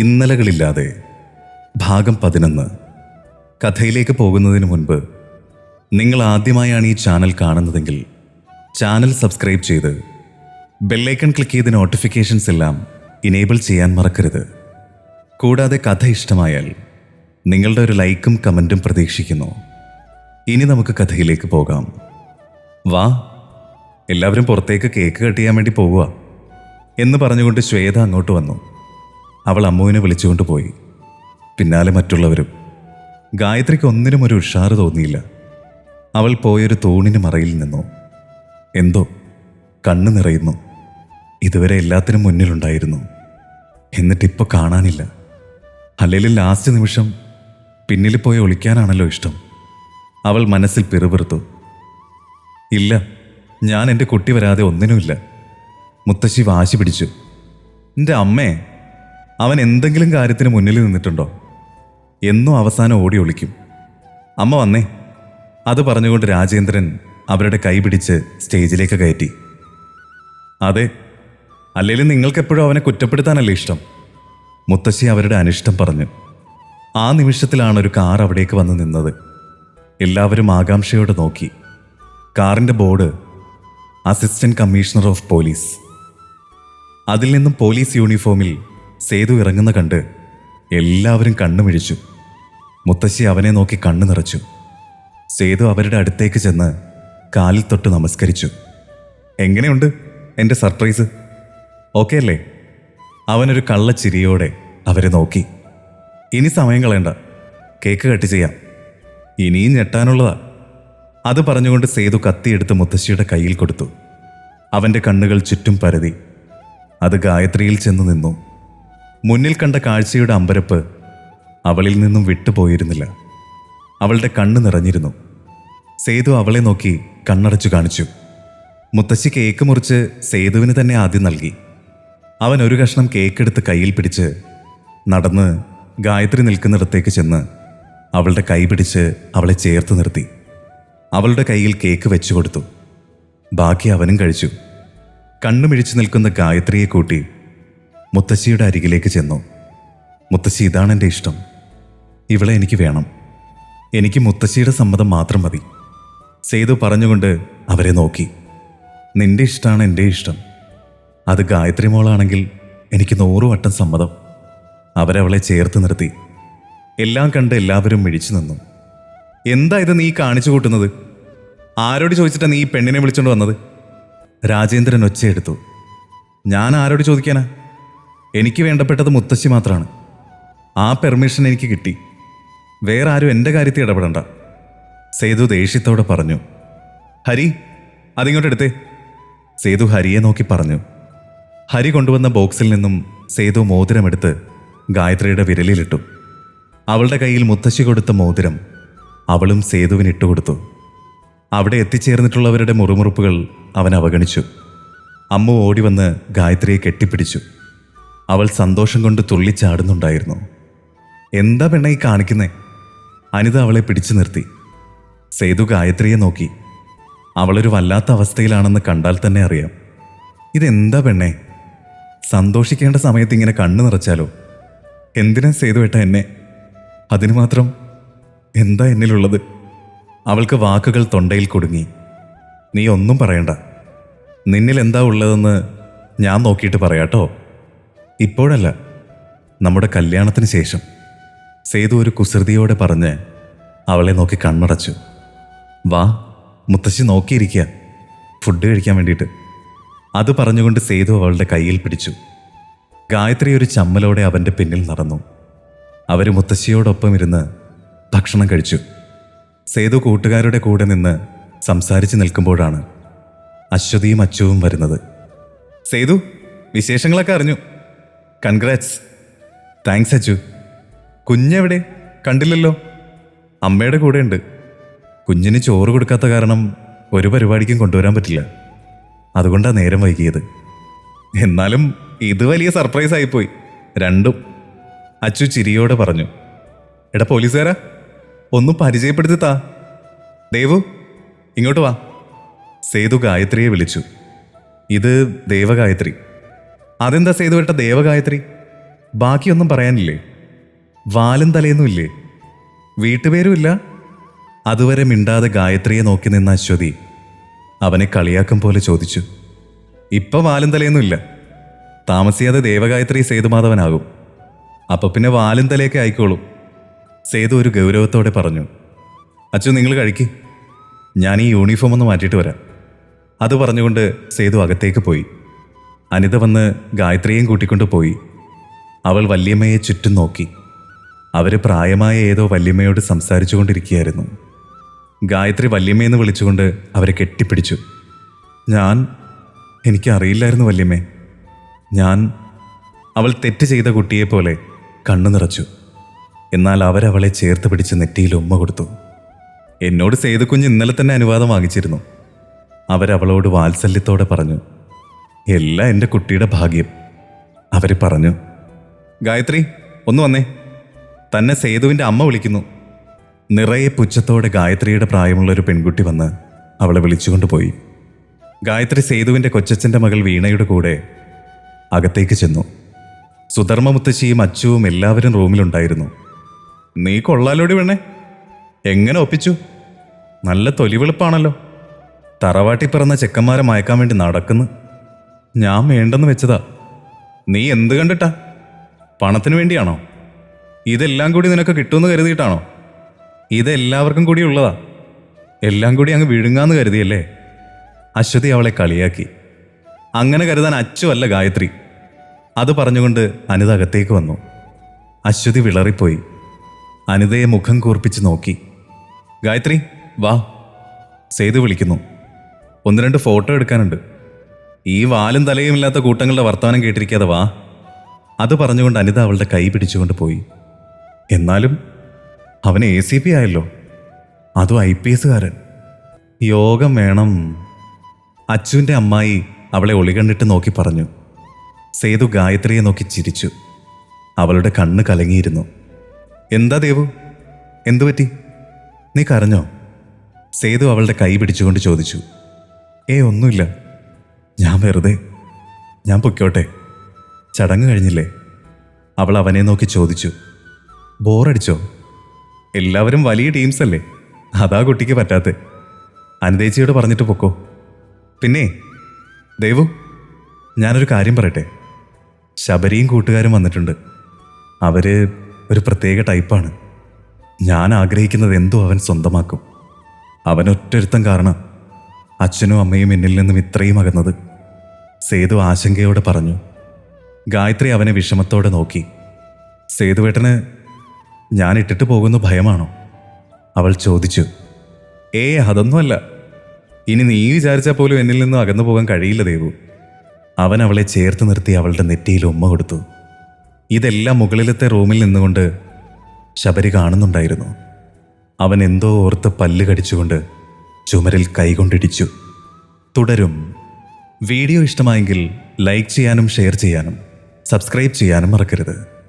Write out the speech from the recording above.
ഇന്നലകളില്ലാതെ ഭാഗം 11. കഥയിലേക്ക് പോകുന്നതിന് മുൻപ് നിങ്ങൾ ആദ്യമായാണ് ഈ ചാനൽ കാണുന്നതെങ്കിൽ ചാനൽ സബ്സ്ക്രൈബ് ചെയ്ത് ബെല്ലൈക്കൺ ക്ലിക്ക് ചെയ്ത് നോട്ടിഫിക്കേഷൻസ് എല്ലാം ഇനേബിൾ ചെയ്യാൻ മറക്കരുത്. കൂടാതെ കഥ ഇഷ്ടമായാൽ നിങ്ങളുടെ ഒരു ലൈക്കും കമൻറ്റും പ്രതീക്ഷിക്കുന്നു. ഇനി നമുക്ക് കഥയിലേക്ക് പോകാം. വാ, എല്ലാവരും പുറത്തേക്ക് കേക്ക് കട്ട് ചെയ്യാൻ വേണ്ടി പോകുക എന്ന് പറഞ്ഞുകൊണ്ട് ശ്വേത അങ്ങോട്ട് വന്നു. അവൾ അമ്മുവിനെ വിളിച്ചുകൊണ്ട് പോയി. പിന്നാലെ മറ്റുള്ളവരും. ഗായത്രിക്ക് ഒന്നിനും ഒരു ഉഷാറ് തോന്നിയില്ല. അവൾ പോയൊരു തൂണിന് മറയിൽ നിന്നു. എന്തോ കണ്ണ് നിറയുന്നു. ഇതുവരെ എല്ലാത്തിനും മുന്നിലുണ്ടായിരുന്നു, എന്നിട്ടിപ്പോൾ കാണാനില്ല. അല്ലെങ്കിൽ ലാസ്റ്റ് നിമിഷം പിന്നിൽ പോയി ഒളിക്കാനാണല്ലോ ഇഷ്ടം. അവൾ മനസ്സിൽ പിറുപിറുത്തു. ഇല്ല, ഞാൻ എൻ്റെ കുട്ടി വരാതെ ഒന്നിനുമില്ല. മുത്തശ്ശി വാശി പിടിച്ചു. എൻ്റെ അമ്മേ, അവൻ എന്തെങ്കിലും കാര്യത്തിന് മുന്നിൽ നിന്നിട്ടുണ്ടോ? എന്നും അവസാനം ഓടി ഒളിക്കും. അമ്മ വന്നേ, അത് പറഞ്ഞുകൊണ്ട് രാജേന്ദ്രൻ അവരുടെ കൈ പിടിച്ച് സ്റ്റേജിലേക്ക് കയറ്റി. അതെ, അല്ലെങ്കിലും നിങ്ങൾക്കെപ്പോഴും അവനെ കുറ്റപ്പെടുത്താനല്ലേ ഇഷ്ടം? മുത്തശ്ശി അവരുടെ അനിഷ്ടം പറഞ്ഞു. ആ നിമിഷത്തിലാണ് ഒരു കാർ അവിടേക്ക് വന്ന് നിന്നത്. എല്ലാവരും ആകാംക്ഷയോടെ നോക്കി. കാറിൻ്റെ board assistant commissioner of police. അതിൽ നിന്നും പോലീസ് യൂണിഫോമിൽ സേതു ഇറങ്ങുന്ന കണ്ട് എല്ലാവരും കണ്ണുമിഴിച്ചു. മുത്തശ്ശി അവനെ നോക്കി കണ്ണു നിറച്ചു. സേതു അവരുടെ അടുത്തേക്ക് ചെന്ന് കാലിൽ തൊട്ട് നമസ്കരിച്ചു. എങ്ങനെയുണ്ട് എൻ്റെ സർപ്രൈസ്? ഓക്കെ അല്ലേ? അവനൊരു കള്ളച്ചിരിയോടെ അവരെ നോക്കി. ഇനി സമയം കളയണ്ട, കേക്ക് കട്ട് ചെയ്യാം. ഇനിയും ഞെട്ടാനുള്ളതാ. അത് പറഞ്ഞുകൊണ്ട് സേതു കത്തിയെടുത്ത് മുത്തശ്ശിയുടെ കയ്യിൽ കൊടുത്തു. അവൻ്റെ കണ്ണുകൾ ചുറ്റും പരതി. അത് ഗായത്രിയിൽ ചെന്ന് നിന്നു. മുന്നിൽ കണ്ട കാഴ്ചയുടെ അമ്പരപ്പ് അവളിൽ നിന്നും വിട്ടുപോയിരുന്നില്ല. അവളുടെ കണ്ണ് നിറഞ്ഞിരുന്നു. സേതു അവളെ നോക്കി കണ്ണടച്ചു കാണിച്ചു. മുത്തശ്ശി കേക്ക് മുറിച്ച് സേതുവിന് തന്നെ ആദ്യം നൽകി. അവൻ ഒരു കഷ്ണം കേക്കെടുത്ത് കയ്യിൽ പിടിച്ച് നടന്ന് ഗായത്രി നിൽക്കുന്നിടത്തേക്ക് ചെന്ന് അവളുടെ കൈ പിടിച്ച് അവളെ ചേർത്ത് നിർത്തി. അവളുടെ കയ്യിൽ കേക്ക് വെച്ചു കൊടുത്തു. ബാക്കി അവനും കഴിച്ചു. കണ്ണുമിഴിച്ചു നിൽക്കുന്ന ഗായത്രിയെ കൂട്ടി മുത്തശ്ശിയുടെ അരികിലേക്ക് ചെന്നു. മുത്തശ്ശി, ഇതാണ് എൻ്റെ ഇഷ്ടം. ഇവളെ എനിക്ക് വേണം. എനിക്ക് മുത്തശ്ശിയുടെ സമ്മതം മാത്രം മതി. സേതു പറഞ്ഞുകൊണ്ട് അവരെ നോക്കി. നിന്റെ ഇഷ്ടമാണ് എൻ്റെ ഇഷ്ടം. അത് ഗായത്രി മോളാണെങ്കിൽ എനിക്ക് 100 വട്ടം സമ്മതം. അവരവളെ ചേർത്ത് നിർത്തി. എല്ലാം കണ്ട് എല്ലാവരും മിഴിച്ചു നിന്നു. എന്താ ഇത് നീ കാണിച്ചു കൂട്ടുന്നത്? ആരോട് ചോദിച്ചിട്ടാണ് നീ ഈ പെണ്ണിനെ വിളിച്ചുകൊണ്ട് വന്നത്? രാജേന്ദ്രൻ ഒച്ചയെടുത്തു. ഞാൻ ആരോട് ചോദിക്കാനാ? എനിക്ക് വേണ്ടപ്പെട്ടത് മുത്തശ്ശി മാത്രമാണ്. ആ പെർമിഷൻ എനിക്ക് കിട്ടി. വേറെ ആരും എൻ്റെ കാര്യത്തിൽ ഇടപെടണ്ട. സേതു ദേഷ്യത്തോടെ പറഞ്ഞു. ഹരി, അതിങ്ങോട്ടെടുത്തേ. സേതു ഹരിയെ നോക്കി പറഞ്ഞു. ഹരി കൊണ്ടുവന്ന ബോക്സിൽ നിന്നും സേതു മോതിരമെടുത്ത് ഗായത്രിയുടെ വിരലിലിട്ടു. അവളുടെ കയ്യിൽ മുത്തശ്ശി കൊടുത്ത മോതിരം അവളും സേതുവിന് ഇട്ടുകൊടുത്തു. അവിടെ എത്തിച്ചേർന്നിട്ടുള്ളവരുടെ മുറുമുറുപ്പുകൾ അവൻ അവഗണിച്ചു. അമ്മു ഓടി വന്ന് ഗായത്രിയെ കെട്ടിപ്പിടിച്ചു. അവൾ സന്തോഷം കൊണ്ട് തുള്ളിച്ചാടുന്നുണ്ടായിരുന്നു. എന്താ പെണ്ണ ഈ കാണിക്കുന്നേ? അനിത അവളെ പിടിച്ചു നിർത്തി. സേതു ഗായത്രിയെ നോക്കി. അവളൊരു വല്ലാത്ത അവസ്ഥയിലാണെന്ന് കണ്ടാൽ തന്നെ അറിയാം. ഇതെന്താ പെണ്ണേ? സന്തോഷിക്കേണ്ട സമയത്ത് ഇങ്ങനെ കണ്ണു നിറച്ചാലോ? എന്തിനാ സേതു ഏട്ട എന്നെ? അതിനു മാത്രം എന്താ എന്നിലുള്ളത്? അവൾക്ക് വാക്കുകൾ തൊണ്ടയിൽ കുടുങ്ങി. നീ ഒന്നും പറയണ്ട. നിന്നിൽ എന്താ ഉള്ളതെന്ന് ഞാൻ നോക്കിയിട്ട് പറയാട്ടോ. ഇപ്പോഴല്ല, നമ്മുടെ കല്യാണത്തിന് ശേഷം. സേതു ഒരു കുസൃതിയോടെ പറഞ്ഞ് അവളെ നോക്കി കണ്ണടച്ചു. വാ, മുത്തശ്ശി നോക്കിയിരിക്കുക, ഫുഡ് കഴിക്കാൻ വേണ്ടിയിട്ട്. അത് പറഞ്ഞുകൊണ്ട് സേതു അവളുടെ കയ്യിൽ പിടിച്ചു. ഗായത്രി ഒരു ചമ്മലോടെ അവൻ്റെ പിന്നിൽ നടന്നു. അവർ മുത്തശ്ശിയോടൊപ്പം ഇരുന്ന് ഭക്ഷണം കഴിച്ചു. സേതു കൂട്ടുകാരുടെ കൂടെ നിന്ന് സംസാരിച്ച് നിൽക്കുമ്പോഴാണ് അശ്വതിയും അച്ചുവും വരുന്നത്. സേതു, വിശേഷങ്ങളൊക്കെ അറിഞ്ഞു. കൺഗ്രാറ്റ്സ്. താങ്ക്സ് അച്ചു. കുഞ്ഞെവിടെ? കണ്ടില്ലല്ലോ. അമ്മയുടെ കൂടെ ഉണ്ട്. കുഞ്ഞിന് ചോറ് കൊടുക്കാത്ത കാരണം ഒരു പരിപാടിക്കും കൊണ്ടുവരാൻ പറ്റില്ല. അതുകൊണ്ടാണ് നേരം വൈകിയത്. എന്നാലും ഇത് വലിയ സർപ്രൈസ് ആയിപ്പോയി രണ്ടും. അച്ചു ചിരിയോടെ പറഞ്ഞു. എടാ പോലീസുകാരാ, ഒന്ന് പരിചയപ്പെടുത്തി താ. ദേവു, ഇങ്ങോട്ട് വാ. സേതു ഗായത്രിയെ വിളിച്ചു. ഇത് ദേവഗായത്രി. അതെന്താ സേതുവേട്ട ദേവഗായത്രി? ബാക്കിയൊന്നും പറയാനില്ലേ? വാലും തലയൊന്നും ഇല്ലേ? വീട്ടുപേരും ഇല്ല? അതുവരെ മിണ്ടാതെ ഗായത്രിയെ നോക്കി നിന്ന അശ്വതി അവനെ കളിയാക്കും പോലെ ചോദിച്ചു. ഇപ്പം വാലും തലയൊന്നുമില്ല. താമസിയാതെ ദേവഗായത്രി സേതുമാധവനാകും. അപ്പം പിന്നെ വാലും തലയൊക്കെ ആയിക്കോളും. സേതു ഒരു ഗൗരവത്തോടെ പറഞ്ഞു. അച്ചു, നിങ്ങൾ കഴിക്ക്, ഞാൻ ഈ യൂണിഫോം ഒന്ന് മാറ്റിയിട്ട് വരാം. അത് പറഞ്ഞുകൊണ്ട് സേതു അകത്തേക്ക് പോയി. അനിത വന്ന് ഗായത്രിയെയും കൂട്ടിക്കൊണ്ട് പോയി. അവൾ വല്യമ്മയെ ചുറ്റും നോക്കി. അവർ പ്രായമായ ഏതോ വല്യമ്മയോട് സംസാരിച്ചു കൊണ്ടിരിക്കുകയായിരുന്നു. ഗായത്രി വല്യമ്മയെന്ന് വിളിച്ചുകൊണ്ട് അവരെ കെട്ടിപ്പിടിച്ചു. എനിക്കറിയില്ലായിരുന്നു വല്യമ്മേ. അവൾ തെറ്റ് ചെയ്ത കുട്ടിയെപ്പോലെ കണ്ണു നിറച്ചു. എന്നാൽ അവരവളെ ചേർത്ത് പിടിച്ച് നെറ്റിയിൽ ഉമ്മ കൊടുത്തു. എന്നോട് സേതുക്കുഞ്ഞ് ഇന്നലെ തന്നെ അനുവാദം വാങ്ങിച്ചിരുന്നു. അവരവളോട് വാത്സല്യത്തോടെ പറഞ്ഞു. എല്ലാം എൻ്റെ കുട്ടിയുടെ ഭാഗ്യം. അവർ പറഞ്ഞു. ഗായത്രി, ഒന്ന് വന്നേ, തന്നെ സേതുവിൻ്റെ അമ്മ വിളിക്കുന്നു. നിറയെ പുച്ഛത്തോടെ ഗായത്രിയുടെ പ്രായമുള്ളൊരു പെൺകുട്ടി വന്ന് അവളെ വിളിച്ചുകൊണ്ടുപോയി. ഗായത്രി സേതുവിൻ്റെ കൊച്ചച്ഛൻ്റെ മകൾ വീണയുടെ കൂടെ അകത്തേക്ക് ചെന്നു. സുധർമ്മ മുത്തശ്ശിയും അച്ചുവും എല്ലാവരും റൂമിലുണ്ടായിരുന്നു. നീ കൊള്ളാലോടി വേണേ, എങ്ങനെ ഒപ്പിച്ചു? നല്ല തൊലിവെളുപ്പാണല്ലോ. തറവാട്ടി പിറന്ന ചെക്കന്മാരെ മയക്കാൻ വേണ്ടി നടക്കുന്നു. ഞാൻ വേണ്ടെന്ന് വെച്ചതാ. നീ എന്ത് കണ്ടിട്ടാ? പണത്തിന് വേണ്ടിയാണോ? ഇതെല്ലാം കൂടി നിനക്ക് കിട്ടുമെന്ന് കരുതിയിട്ടാണോ? ഇതെല്ലാവർക്കും കൂടി ഉള്ളതാ. എല്ലാം കൂടി അങ്ങ് വിഴുങ്ങാന്ന് കരുതിയല്ലേ? അശ്വതി അവളെ കളിയാക്കി. അങ്ങനെ കരുതാൻ അച്ചുവല്ല ഗായത്രി. അത് പറഞ്ഞുകൊണ്ട് അനിത അകത്തേക്ക് വന്നു. അശ്വതി വിളറിപ്പോയി. അനിതയെ മുഖം കൂർപ്പിച്ച് നോക്കി. ഗായത്രി, വാ, സേതു വിളിക്കുന്നു. 1-2 ഫോട്ടോ എടുക്കാനുണ്ട്. ഈ വാലും തലയും ഇല്ലാത്ത കൂട്ടങ്ങളുടെ വർത്തമാനം കേട്ടിരിക്കാതെ വാ. അത് പറഞ്ഞുകൊണ്ട് അനിത അവളുടെ കൈ പിടിച്ചുകൊണ്ട് പോയി. എന്നാലും അവൻ ACP ആയല്ലോ, അതും IPS കാരൻ. യോഗം വേണം. അച്ചുവിൻ്റെ അമ്മായി അവളെ ഒളികണ്ടിട്ട് നോക്കി പറഞ്ഞു. സേതു ഗായത്രിയെ നോക്കി ചിരിച്ചു. അവളുടെ കണ്ണ് കലങ്ങിയിരുന്നു. എന്താ ദേവു, എന്തുപറ്റി? നീ കരഞ്ഞോ? സേതു അവളുടെ കൈ പിടിച്ചുകൊണ്ട് ചോദിച്ചു. ഒന്നുമില്ല, ഞാൻ പൊയ്ക്കോട്ടെ, ചടങ്ങ് കഴിഞ്ഞില്ലേ? അവൾ അവനെ നോക്കി ചോദിച്ചു. ബോറടിച്ചോ? എല്ലാവരും വലിയ ടീംസല്ലേ, അതാ കുട്ടിക്ക് പറ്റാത്തെ. അനിതേച്ചിയോട് പറഞ്ഞിട്ട് പൊക്കോ. പിന്നെ ദേവു, ഞാനൊരു കാര്യം പറയട്ടെ. ശബരിയും കൂട്ടുകാരും വന്നിട്ടുണ്ട്. അവര് ഒരു പ്രത്യേക ടൈപ്പാണ്. ഞാൻ ആഗ്രഹിക്കുന്നത് എന്തോ അവൻ സ്വന്തമാക്കും. അവനൊറ്റൊരുത്തം കാരണം അച്ഛനും അമ്മയും എന്നിൽ നിന്നും ഇത്രയും അകന്നത്. സേതു ആശങ്കയോടെ പറഞ്ഞു. ഗായത്രി അവനെ വിഷമത്തോടെ നോക്കി. സേതുവേട്ടന് ഞാൻ ഇട്ടിട്ട് പോകുന്ന ഭയമാണോ? അവൾ ചോദിച്ചു. അതൊന്നുമല്ല. ഇനി നീ വിചാരിച്ചാൽ പോലും എന്നിൽ നിന്നും അകന്നു പോകാൻ കഴിയില്ല ദേവു. അവൻ അവളെ ചേർത്ത് നിർത്തി അവളുടെ നെറ്റിയിൽ ഉമ്മ കൊടുത്തു. ഇതെല്ലാം മുകളിലത്തെ റൂമിൽ നിന്നുകൊണ്ട് ശബരി കാണുന്നുണ്ടായിരുന്നു. അവൻ എന്തോ ഓർത്ത് പല്ല് കടിച്ചുകൊണ്ട് ചുമരിൽ കൈകൊണ്ടിടിച്ചു. തുടരും. വീഡിയോ ഇഷ്ടമായെങ്കിൽ ലൈക്ക് ചെയ്യാനും ഷെയർ ചെയ്യാനും സബ്സ്ക്രൈബ് ചെയ്യാനും മറക്കരുത്.